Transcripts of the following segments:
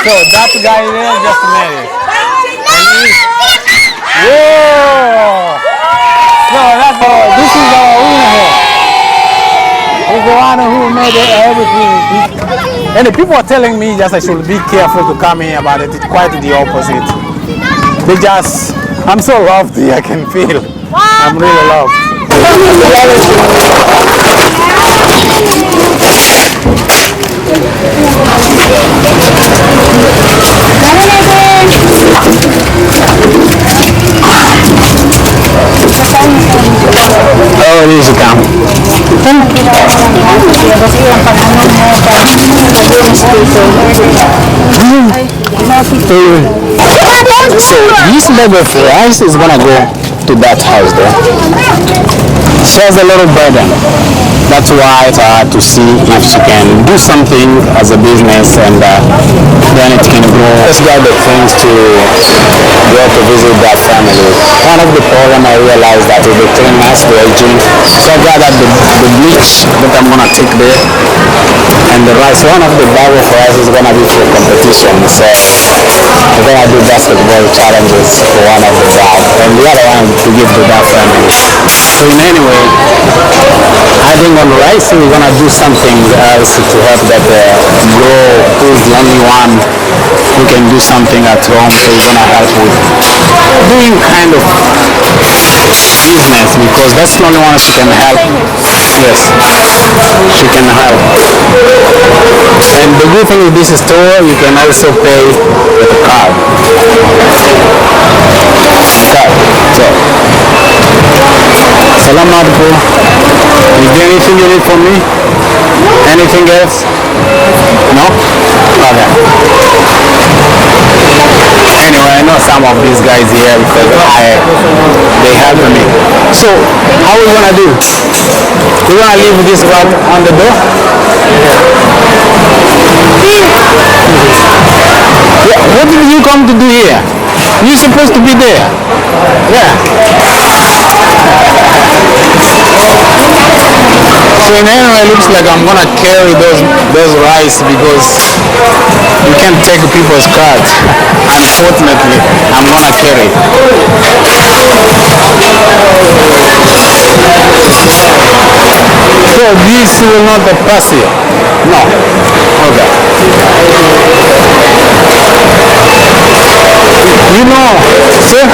So that guy there just made it. Whoa! So that's this is our winner here. He's the one who made everything. And the people are telling me just I should be careful to come here, but it's quite the opposite. They just, I'm so loved here, I can feel. I'm really loved. Oh, this is come. So this level of rice is gonna go to that house there. She has a little burden. That's why it's hard to see if she can do something as a business and then it can grow. Just got the things to go to visit that family. One of the problem I realized that is the cleanliness, the hygiene. So I gathered the bleach that I'm gonna take there and the rice. One of the bag of rice is gonna be for competition. So we're gonna do basketball challenges for one of the bag and the other one to give to that family. So in any way, adding on rice, we're gonna do something else to help that grow. Who's the only one who can do something at home? So we're gonna help with doing kind of business because that's the only one she can help. Yes, she can help. And the good thing with this store, you can also pay with a card. Salam alaikum. Is there anything you need from me? Anything else? No? Okay. Anyway, I know some of these guys here because they help me. So, how are we gonna do? We're gonna leave this one on the door? Yeah, what did you come to do here? You're supposed to be there. Yeah. So in any way, it looks like I'm gonna carry those rice because you can't take people's cards. Unfortunately, I'm gonna carry. So this will not pass here? No. Okay. You know, sir?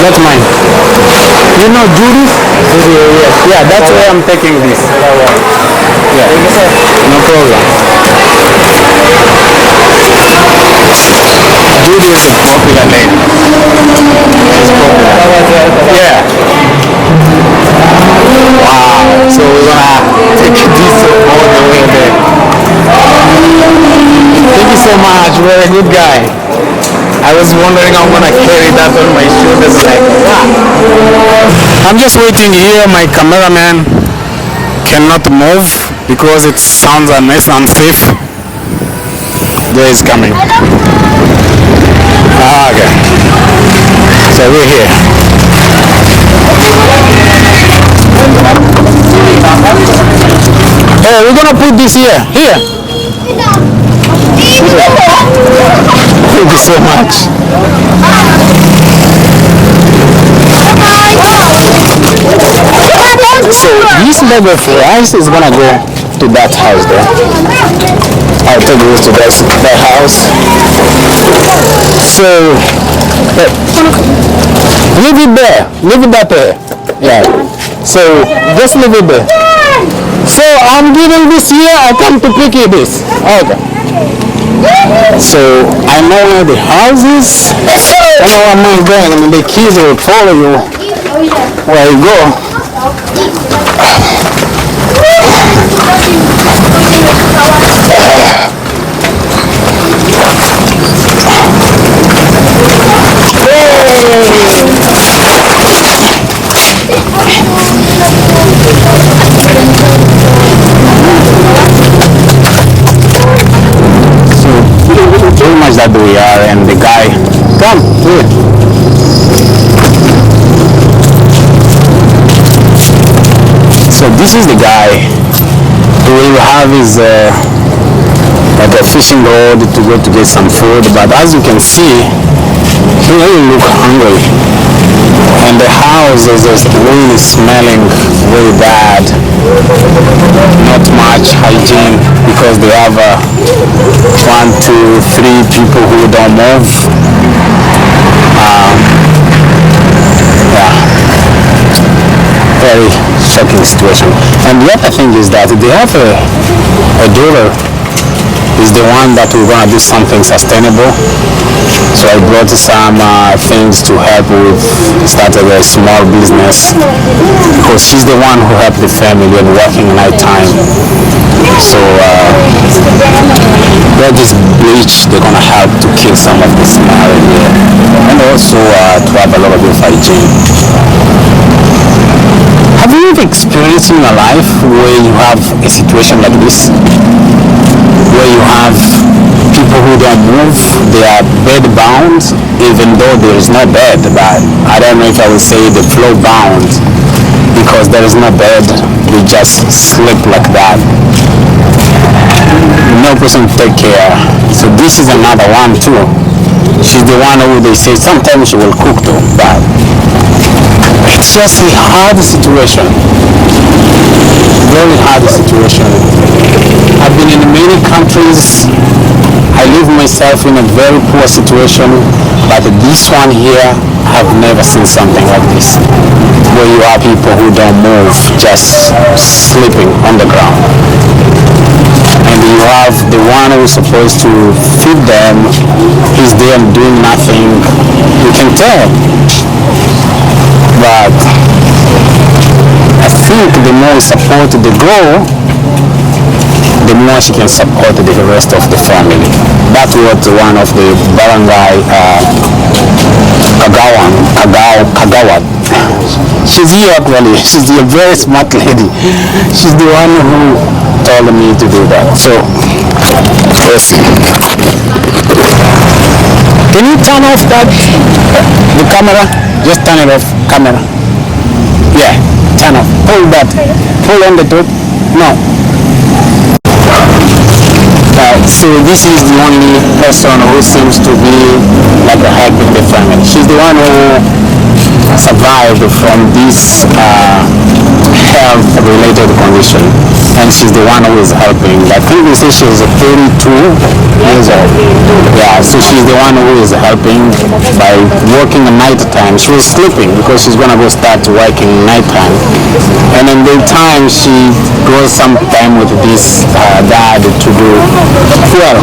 That's mine. You know Judy? Yes. Yeah, that's why I'm taking this. Yeah. No problem. Judy is a popular name. It's popular. Yeah. Wow. So we're gonna take this all the way there. Thank you so much. You're a good guy. I was wondering how I'm gonna carry that on my shoulders like that. I'm just waiting here. My cameraman cannot move because it sounds unsafe. There is coming. Okay. So we're here. Hey, we're gonna put this here. Here. Thank you so much. So this level of rice is gonna go to that house there. I'll take you to that house. So leave it there. Leave it that there. Yeah. So just leave it there. So I'm giving this here. I come to pick you this. Okay. So I know where the house is. I know where I'm going. I mean, the keys will follow you where you go. Pretty much that we are, and the guy, come here. So this is the guy who will have his like a fishing road to go to get some food. But as you can see, he really look hungry. And the house is just really smelling very bad. Not much hygiene because they have 1, 2, 3 people who don't move. Yeah, very shocking situation. And the other thing is that they have a daughter is the one that we're gonna do something sustainable. So I brought some things to help with started a small business because she's the one who helped the family when working night time. So this bleach they're gonna help to kill some of the smell here and also to have a lot of hygiene. Have you ever experienced in your life where you have a situation like this? Where you have people who don't move, they are bed bound, even though there is no bed, but I don't know if I would say the floor bound because there is no bed, they just sleep like that. No person to take care. So this is another one too. She's the one who they say sometimes she will cook too, but it's just a hard situation. Very hard situation. I've been in many countries. I live myself in a very poor situation, but this one here, I've never seen something like this, where you have people who don't move, just sleeping on the ground. And you have the one who's supposed to feed them, he's there doing nothing. You can tell. But I think the more we support the girl, the more she can support the rest of the family. That's what one of the barangay Kagawad. She's here actually. She's a very smart lady. She's the one who told me to do that. So, yes. Can you turn off the camera? Just turn it off, camera. Yeah, turn off. Pull that. Pull on the top. No. So this is the only person who seems to be like helping the family. She's the one who survived from this health-related condition, and she's the one who is helping. I think they say she's 32 years old. Yeah, so she's the one who is helping by working at night time. She was sleeping because she's gonna go start working night time, and in the time she goes some time with this dad to do. Well,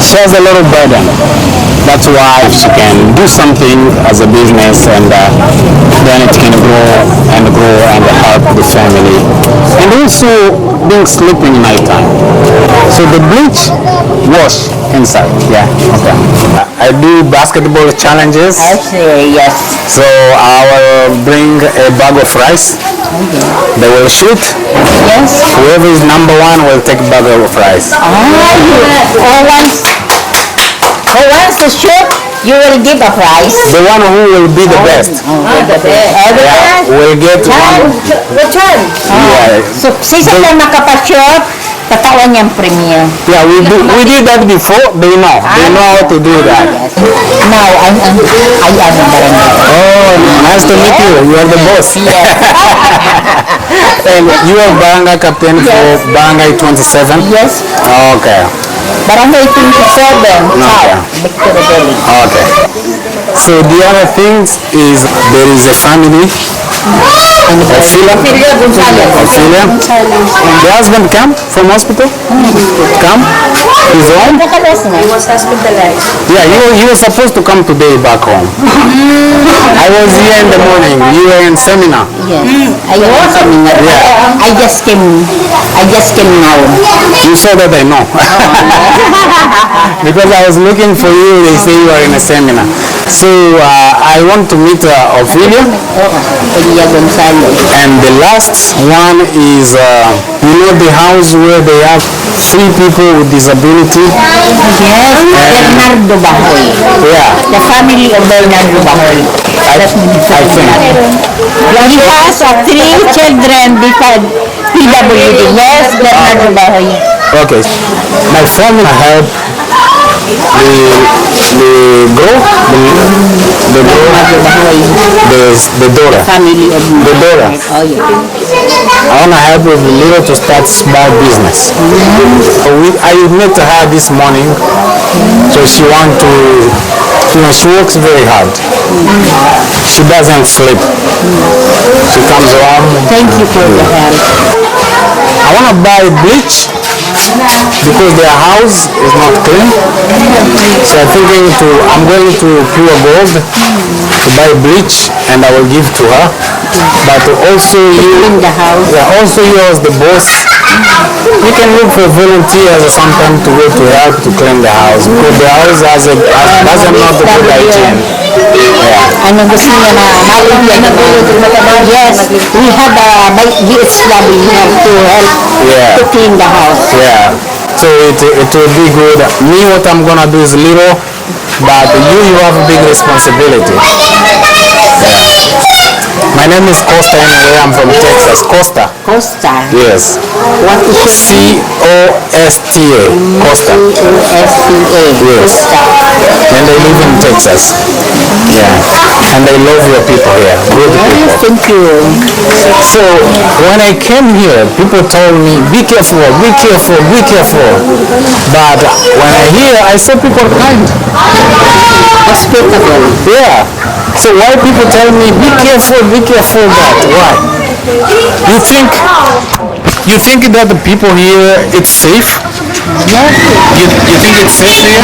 she has a little burden. That's why if she can do something as a business and then it can grow and help the family. And also being sleeping nighttime. So the bleach wash inside. Yeah. Okay. I do basketball challenges. Actually, yes. So I will bring a bag of rice. Okay. They will shoot. Yes. Whoever is number one will take a bag of rice. Who wants to shoot, you will give a prize. The one who will be the best. The best. Yeah, will get one. Which one? Yeah. So, sisa na makapashoot, tatawan niyang premium. Yeah, we did that before. They know. They know how to do that. Now, I am barangay. Oh, nice to meet you. You are the boss. Yes. And you are barangay captain for barangay 27? Yes. Okay. Barangay 27. Okay. Victory Valley. Okay. So the other things is there is a family. Ophelia. The husband come from hospital? Come? He's home? He was hospitalized. Yeah, you were supposed to come today back home. I was here in the morning. You were in seminar. Yes. I was seminar. Yeah. I just came now. You saw that I know. Because I was looking for you, they say you are in a seminar. So I want to meet Ophelia. Gonzalo. And the last one is, you know, the house where they have 3 people with disability. Yes, Bernardo Bahoy. Yeah. The family of Bernardo Bahoy. I think. He has 3 children beside PWD. Yes, Bernardo Bahoy. Okay. My family help the daughter. Family of The daughter. Oh, yeah. I want to help with little to start small business. I met her this morning, so she want to, she works very hard. She doesn't sleep. She comes home. Thank you for the help. I want to buy bleach because their house is not clean. So I'm going to Pure Gold to buy bleach and I will give to her. But also In the house. also you as the boss, you can look for volunteers or sometimes to go to help to clean the house because the house has not a good hygiene. Ano gusto niya na mabigyan naman? Yes, we had by DSW to help to clean the house. Yeah. So it will be good. Me, what I'm gonna do is little, but you have a big responsibility. My name is Costa anyway. I'm from Texas. Costa. Costa. Yes. What is it? Costa. Costa. COSTA. Yes. And they live in Texas. Yeah. And they love your people here. Good people. Thank you. So when I came here, people told me, be careful, be careful, be careful. But when I hear, I saw people kind. Hospitable. Yeah. So why people tell me, be careful, but why? You think that the people here, it's safe? Yes. You think it's safe here?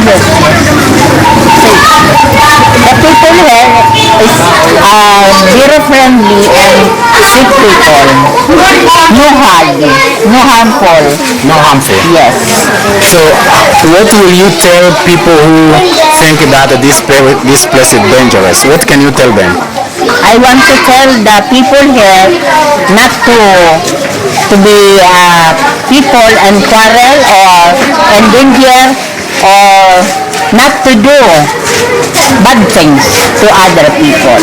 The people here is very friendly and sick people. No hard. No harmful. No harmful. Yes. So what will you tell people who think that this place is dangerous? What can you tell them? I want to tell the people here not to be people and quarrel or endanger or not to do bad things to other people.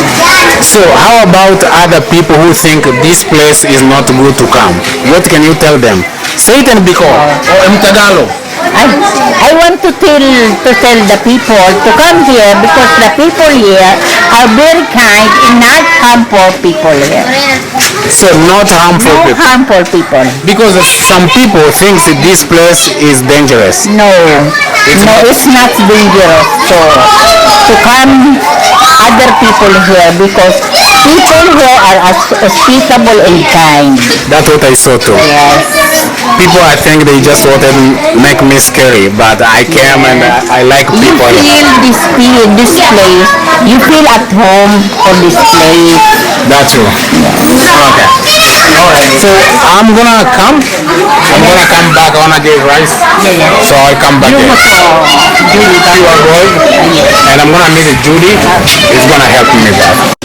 So how about other people who think this place is not good to come? What can you tell them? Say it in Bicol or in Tagalog. I want to tell the people to come here because the people here are very kind and not harmful people here. So not harmful No people. harmful people. Because some people think that this place is dangerous. No, it's not dangerous to come other people here because people here are hospitable and kind. That's what I saw too. Yes. People, I think they just wanted to make me scary, but I came and I like You people. feel this place. You feel at home for this place. That's true. Okay. Alright, so I'm gonna come back. I wanna get rice. So I'll come back You here. must Judy. You are going, and I'm gonna meet Judy. It's gonna help me back.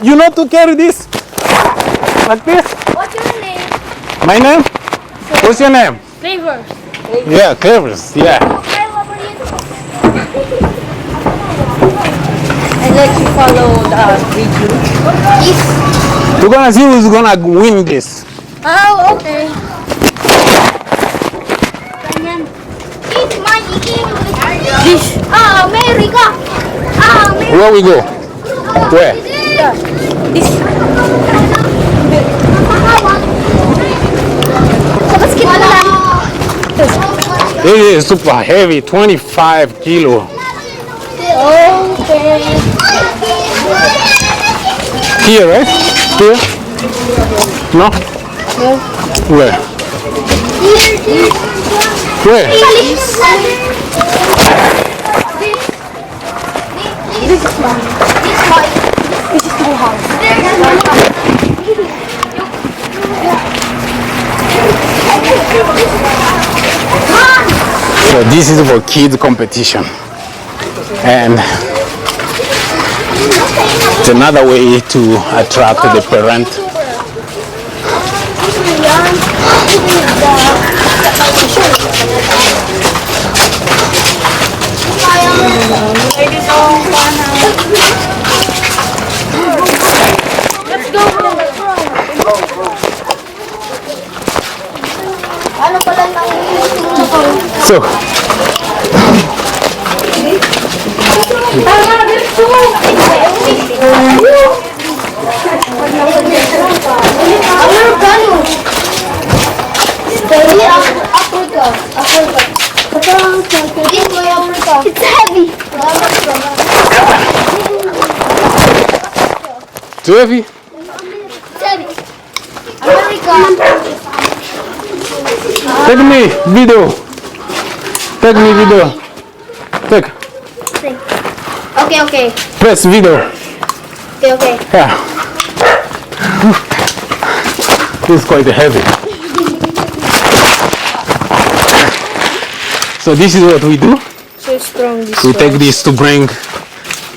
You know to carry this like this. What's your name? My name? What's your name? Flavors. Yeah, Clavers. Yeah. Okay, what were you doing? I'd like to follow the video. Yes. We're gonna see who's gonna win this. Oh, okay. Ganyan. Eat my eating. This. America. America. Where we go? Where? This. So let's get It is super heavy, 25 kilo. Okay. Here, right? Here? No? Where? Where? This is one. This is two house. So this is for kids competition. And It's another way to attract the parent. Let's go. Ano pala So, It's heavy. too heavy? It's heavy. America. Take me video. Take me video. Take. Okay. Press video. Okay. Yeah. This is quite heavy. So this is what we do. So strong. This We take this to bring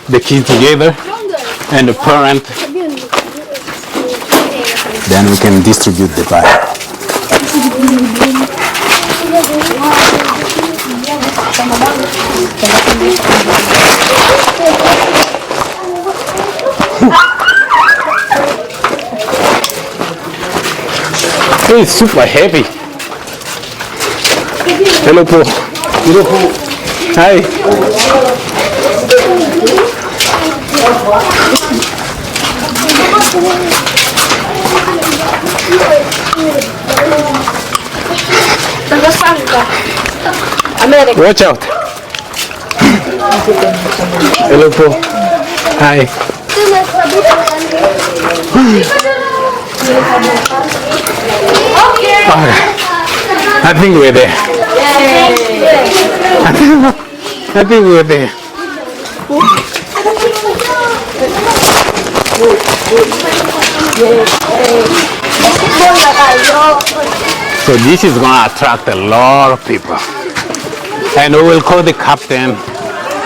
the kids together and the parent. Then we can distribute the bag. It's super heavy. Hello, Po. Beautiful. Hi. America. Watch out. Hello, Po. Hi. I think we're there. I think we're there. So this is gonna attract a lot of people. And we will call the captain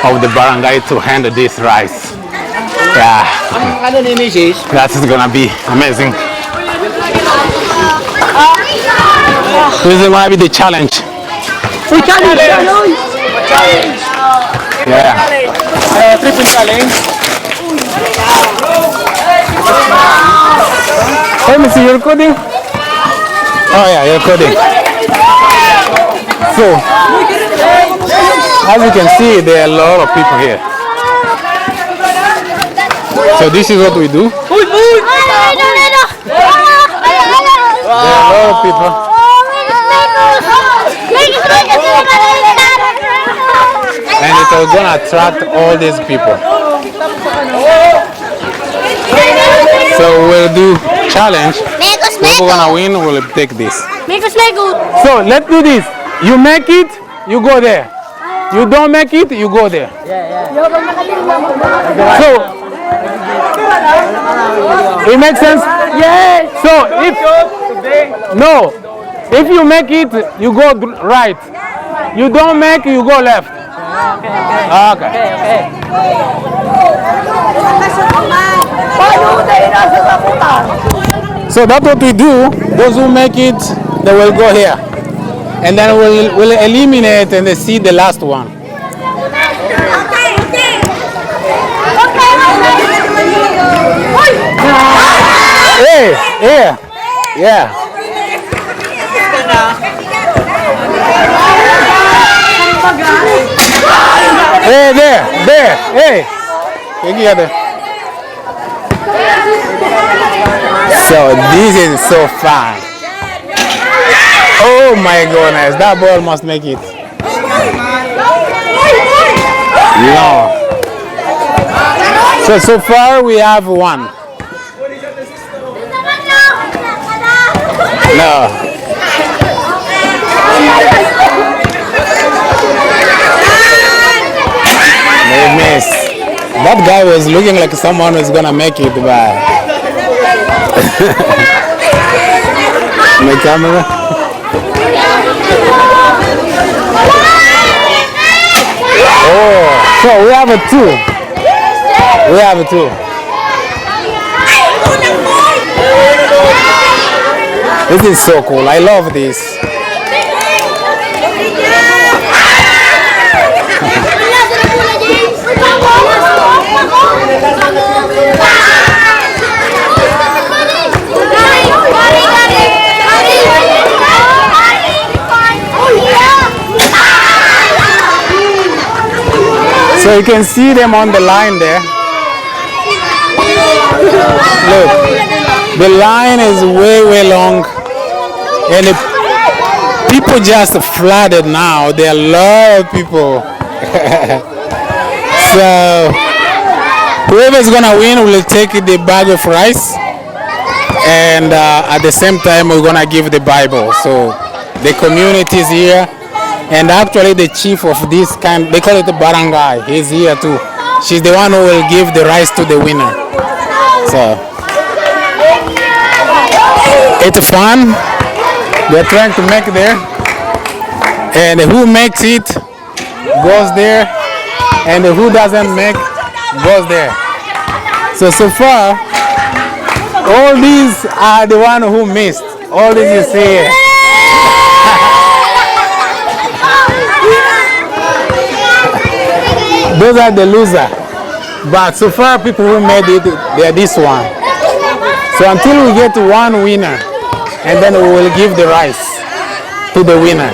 of the barangay to hand this rice. Yeah. That is gonna be amazing. This is gonna be the challenge. Yeah. Triple challenge. Let me see, you're coding? Oh yeah, you're coding. So, as you can see, there are a lot of people here. So this is what we do. There are a lot of people. And it is going to attract all these people. So we'll do challenge. Whoever gonna win will take this. So let's do this. You make it, you go there. You don't make it, you go there. So it makes sense? Yes. So if you make it, you go right. You don't make, you go left. Okay. So that's what we do. Those who make it, they will go here. And then we'll eliminate and they see the last one. Hey, yeah. Hey, there, hey. Together. So this is so fun. Oh my goodness, that ball must make it. No. So far we have one. No. They missed. That guy was looking like someone who's gonna make it, but my camera. Oh, so we have a two. We have two. This is so cool. I love this. So you can see them on the line there. Look, the line is way long, and the people just flooded now. There are a lot of people. So whoever's gonna win will take the bag of rice, and at the same time we're gonna give the Bible. So the community is here, and actually the chief of this kind, they call it the barangay, he's here too. She's the one who will give the rice to the winner. So it's fun. They're trying to make there, and who makes it goes there, and who doesn't make goes there. So far, all these are the one who missed. All these you see here. Those are the loser. But so far, people who made it, they are this one. So until we get one winner, and then we will give the rice to the winner.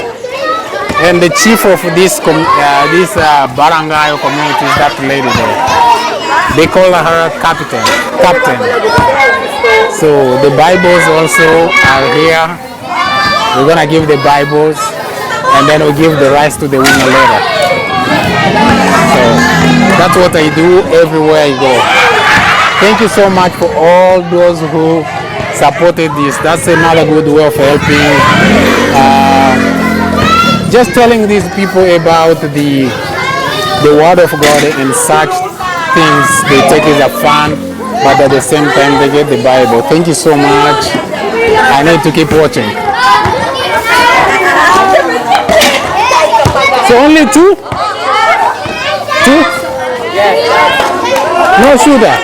And the chief of this barangay community is that lady there. They call her captain. So the Bibles also are here. We're gonna give the Bibles, and then we'll give the rice to the winner later. So that's what I do everywhere I go. Thank you so much for all those who supported this. That's another good way of helping. Just telling these people about the word of God and such things. They take it as fun, but at the same time they get the Bible. Thank you so much. I need to keep watching. So only two? Two? No sugar.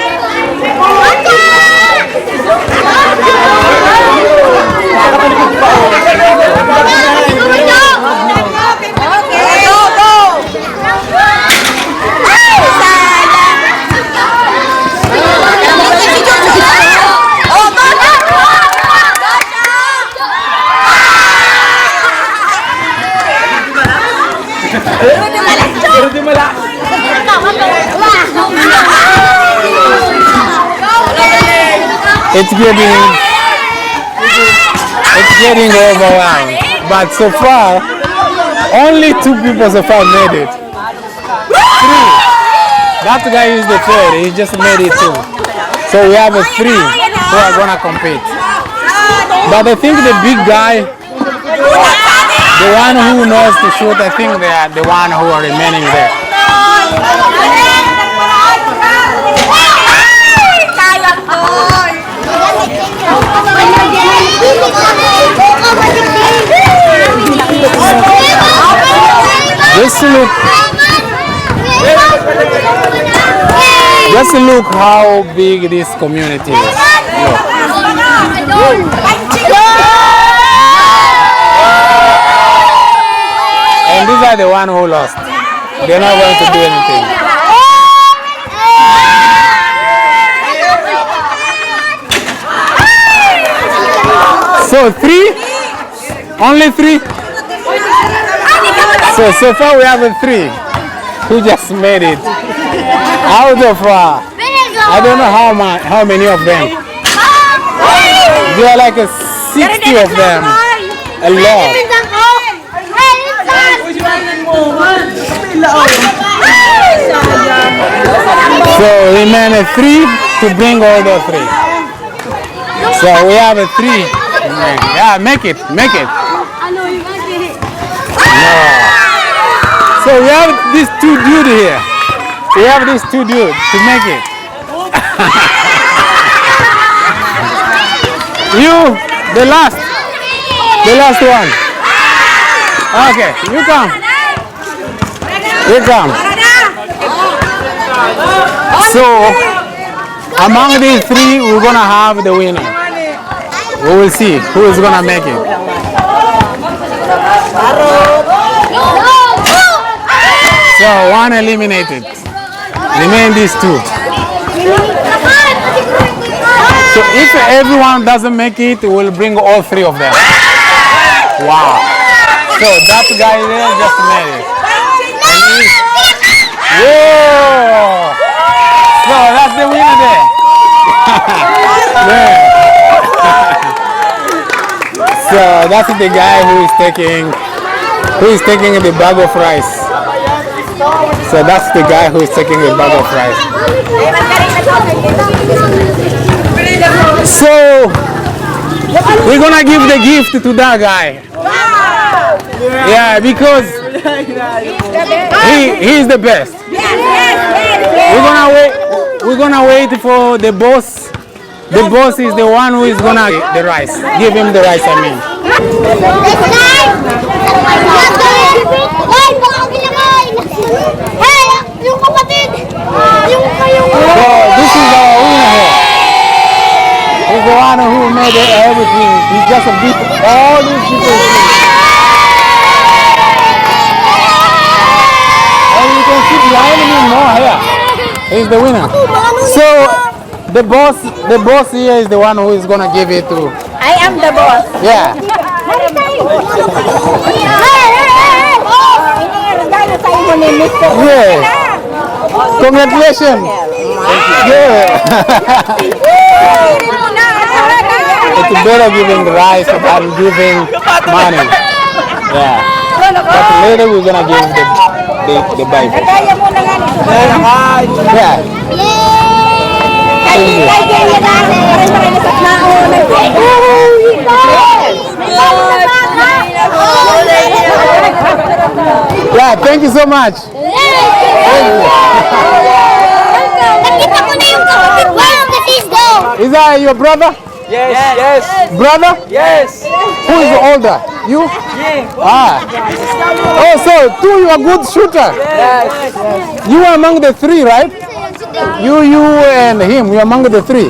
It's getting overwhelmed. But so far, only two people so far made it. Three. That guy is the third. He just made it too. So we have three who are gonna compete. But I think the big guy, the one who knows to shoot, I think they are the one who are remaining there. Just look how big this community is. Look. And these are the one who lost. They're not going to do anything. So three? Only three? So far we have three who just made it. Out of I don't know how many of them. There are like 60 of them. A lot. So remain three to bring all the three. So we have three. Yeah, make it. No. So we have these two dudes here. We have these two dudes to make it. You, the last one. Okay, you come. So, among these three, we're gonna have the winner. We will see who is gonna make it. So, one eliminated. Remain these two. So, if everyone doesn't make it, we'll bring all three of them. Wow. So, that guy there just made it. Whoa! So, that's the winner there. Yeah. So that's the guy who is taking the bag of rice. So that's the guy who is taking the bag of rice. So we're gonna give the gift to that guy. Yeah, because he is the best. We're gonna wait for the boss. The boss is the one who is gonna get the rice. Give him the rice, I mean. So this is our winner here. He's the one who made everything. He just beat all these people. And you can see behind me more here. He's the winner. So the boss here is the one who is gonna give it to. I am the boss. Yeah. Yeah. Congratulations. Yeah. It's better giving rice than giving money. Yeah. But later we're gonna give the Bible. Yeah. Yeah, thank you so much. Is that your brother? Yes. Brother? Yes. Who is older? You? Ah. Oh, so two, you are good shooter. Yes. You are among the three, right? You and him, you are among the three.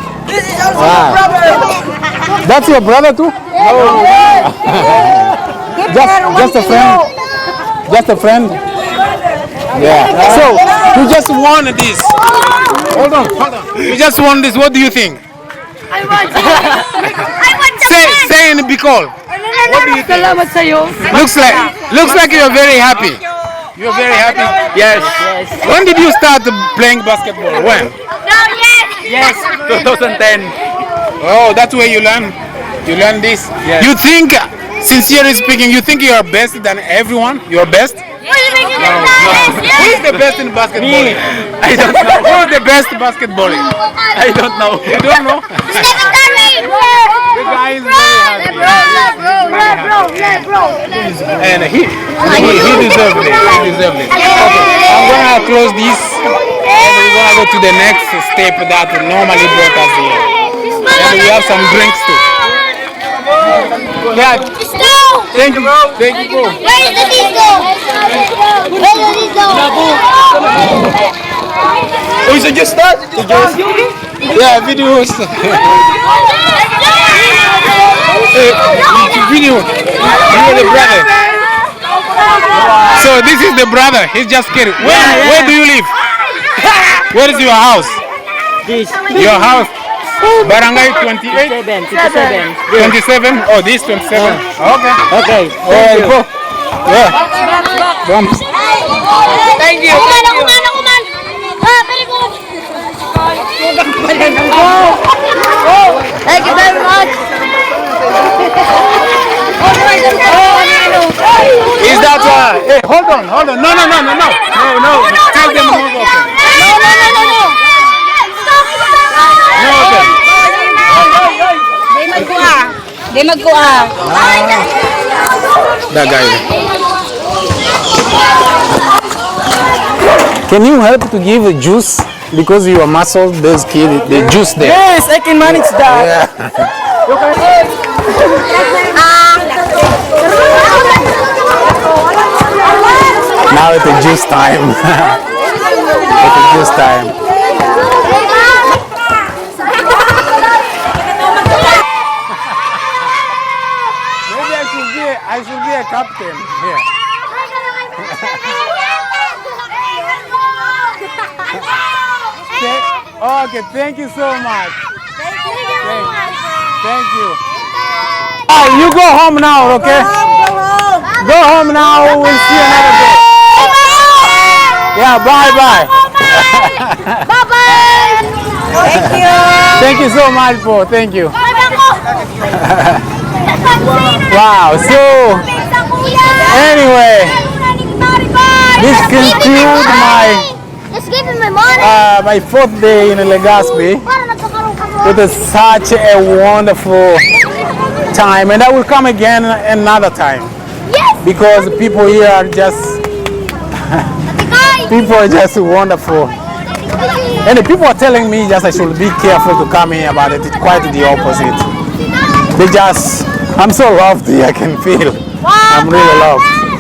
Ah. That's your brother too? No. Just a friend. Just a friend. Yeah. So you just won this. Hold on. You just won this. What do you think? I want to Say in Bicol. What do you think? Salamat sa'yo. Looks like you're very happy. You're very happy. Yes. When did you start playing basketball? When? Yes. 2010. Oh, that's where you learn. You learn this. Yes. You think, sincerely speaking, you think you are best than everyone? You are best? Who is the best in basketball? Me. I don't know. Who is the best basketballer? I don't know. You don't know? The guy is very happy. And he deserves it. He deserves it. Okay, I'm gonna close this and we're gonna go to the next step that normally brought us here. And we have some drinks too. Yeah. Thank you. Thank you. Where is the disco? Where is the disco? Oh, is it just that? Yeah, videos. Video. You are the brother. So this is the brother. He's just kidding. Where do you live? Where is your house? This. Your house? Barangay 28? 27? Oh, this 27. Okay. Okay. Alright, go. Yeah. Bumps. Thank you. Kuman. Ah, very good. Thank you very much. Is that hey, hold on. No. Tell them move over. No, okay. Di magkuha. That guy. Can you help to give a juice? Because you are muscle, there's kid, the juice there. Yes, I can manage that. Yeah. Now it's a juice time. It's a juice time. captain here. Okay, thank you so much. Thank you. You go home now, okay? Go home now. We'll see you another day. Yeah, bye. Bye-bye! Thank you! Thank you so much, po. Thank you. Wow. So anyway, this concludes Just give him my money! my 4th day in Legazpi. It is such a wonderful time, and I will come again another time Yes! because people here are just wonderful. And the people are telling me just I should be careful to come here, but it's quite the opposite. I'm so loved here, I can feel. I'm really loved.